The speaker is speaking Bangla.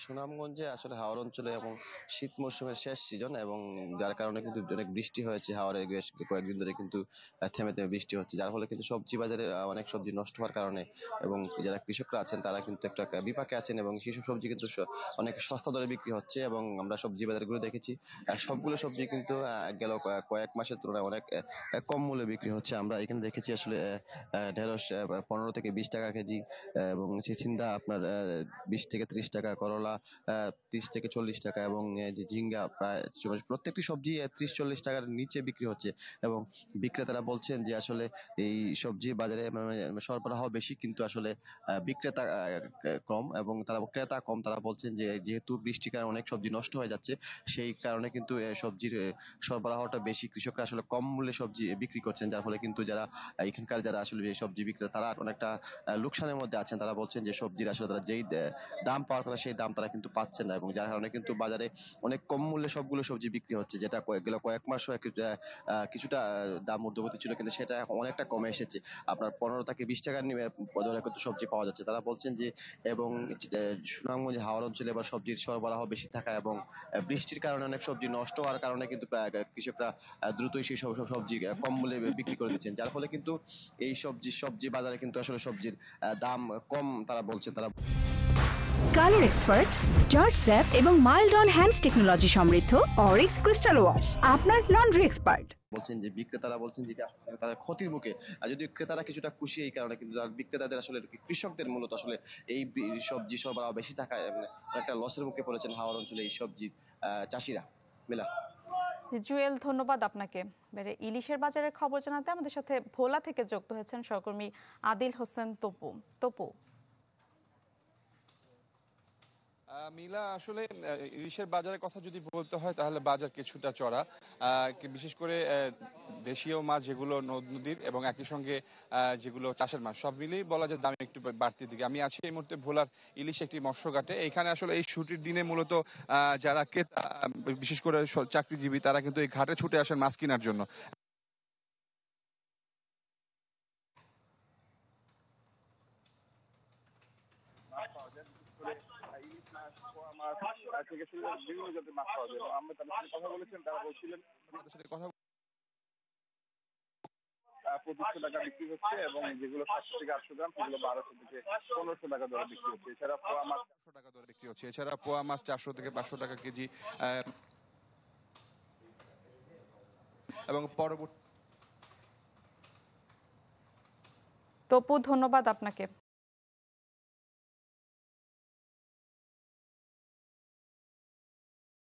সুনামগঞ্জে আসলে হাওর অঞ্চলে এবং শীত মৌসুমের শেষ সিজন এবং যার কারণে কিন্তু অনেক বৃষ্টি হয়েছে। হাওরে বেশ কয়েকদিন ধরে কিন্তু থেমে থেমে বৃষ্টি হচ্ছে, যার ফলে কিন্তু সবজি বাজারে অনেক সবজি নষ্ট হওয়ার কারণে এবং যারা কৃষকরা আছেন তারা কিন্তু একটা বিপাকে আছেন এবং সেসব সবজি কিন্তু অনেক সস্তা দরে বিক্রি হচ্ছে এবং আমরা সবজি বাজারগুলো দেখেছি সবগুলো সবজি কিন্তু গেল কয়েক মাসের তুলনায় অনেক কম মূল্যে বিক্রি হচ্ছে। আমরা এখানে দেখেছি আসলে ঢেঁড়স 15 থেকে 20 টাকা কেজি, এবং চিচিন্দা আপনার 20 থেকে 30 টাকা, করলা 30 থেকে 40 টাকা, এবং যে ঝিঙ্গা প্রায় প্রত্যেকটি সবজি 30-40 টাকার নিচে বিক্রি হচ্ছে। এবং বিক্রেতারা বলছেন যে আসলে এই সবজি বাজারে সরবরাহ বেশি কিন্তু আসলে বিক্রেতা কম এবং তারা ক্রেতা কম। তারা বলছেন যে যেহেতু বৃষ্টির কারণে অনেক সবজি নষ্ট হয়ে যাচ্ছে, সেই কারণে কিন্তু সবজির সরবরাহটা বেশি, কৃষকরা আসলে কম মূল্যে সবজি বিক্রি করছেন, যার ফলে কিন্তু যারা এখানকার যারা আসলে এই সবজি বিক্রেতা তারা অনেকটা লোকসানের মধ্যে আছেন। তারা বলছেন যে সবজির আসলে তারা যেই দাম পাওয়ার কথা সেই দাম তারা কিন্তু পাচ্ছেন না এবং যার কারণে কিন্তু বাজারে অনেক কম মূল্যে সবগুলো সবজি বিক্রি হচ্ছে, যেটা কয়েক মাস কিছুটা দাম ঊর্ধ্বগতি ছিল, কিন্তু সেটা এখন অনেকটা কমে এসেছে। আপনার 15 থেকে 20 টাকা দরে কিন্তু সবজি পাওয়া যাচ্ছে। তারা বলছেন যে এবং সুনামগঞ্জ হাওর অঞ্চলে এবার সবজির সরবরাহ বেশি থাকা এবং বৃষ্টির কারণে অনেক সবজি নষ্ট হওয়ার কারণে কিন্তু কৃষকরা দ্রুতই সেই সব সবজি কম মূল্যে বিক্রি করে দিচ্ছেন, যার ফলে কিন্তু এই সবজি বাজারে কিন্তু আসলে সবজির দাম কম তারা বলছে। তারা কালার এক্সপার্ট, জর্জ স্যাপ এবং মাইল্ড অন হ্যান্ডস টেকনোলজি সমৃদ্ধ অরিক্স ক্রিস্টাল ওয়াশ আপনার লন্ড্রি এক্সপার্ট। বলছেন যে বিক্রেতারা বলছেন যে তারা ক্ষতির মুখে, আর যদি ক্রেতারা কিছুটা খুশি এই কারণে, কিন্তু বিক্রেতাদের আসলে কৃষকদের মূলত আসলে এই সবজি সরবরাহ বেশি থাকায় একটা লসের মুখে পড়েছেন হাওর অঞ্চলে এই সবজি চাষিরা। মেলা জুয়েল, ধন্যবাদ আপনাকে। ইলিশের বাজারের খবর জানাতে আমাদের সাথে ভোলা থেকে যুক্ত হয়েছেন সহকর্মী আদিল হোসেন তপু। মিলা, আসলে ইলিশের বাজারের কথা যদি বলতে হয় তাহলে বাজার কিছুটা চড়া, বিশেষ করে দেশীয় মাছ যেগুলো নদীর এবং একই সঙ্গে যেগুলো চাষের মাছ সব মিলিয়ে বলা যায় দাম একটু বাড়তির দিকে। আমি আছি এই মুহূর্তে ভোলার ইলিশ একটি মৎস্যঘাটে। এখানে আসলে এই ছুটির দিনে মূলত যারা ক্রেতা, বিশেষ করে চাকরিজীবী, তারা কিন্তু এই ঘাটে ছুটে আসেন মাছ কেনার জন্য। বিভিন্ন জাতের মাছ পাওয়া যায়। আমরা তাদের সাথে কথা বলেছেন, তারা বলছিলেন 2500 টাকা বিক্রি হচ্ছে এবং যেগুলো 700 থেকে 800 গ্রাম সেগুলো 1200 থেকে 1500 টাকা দরে বিক্রি হচ্ছে। এছাড়া পোয়া মাছ 400 টাকা দরে বিক্রি হচ্ছে। এছাড়া পোয়া মাছ 400 থেকে 500 টাকা কেজি এবং পরবর্তী। তপু, ধন্যবাদ আপনাকে।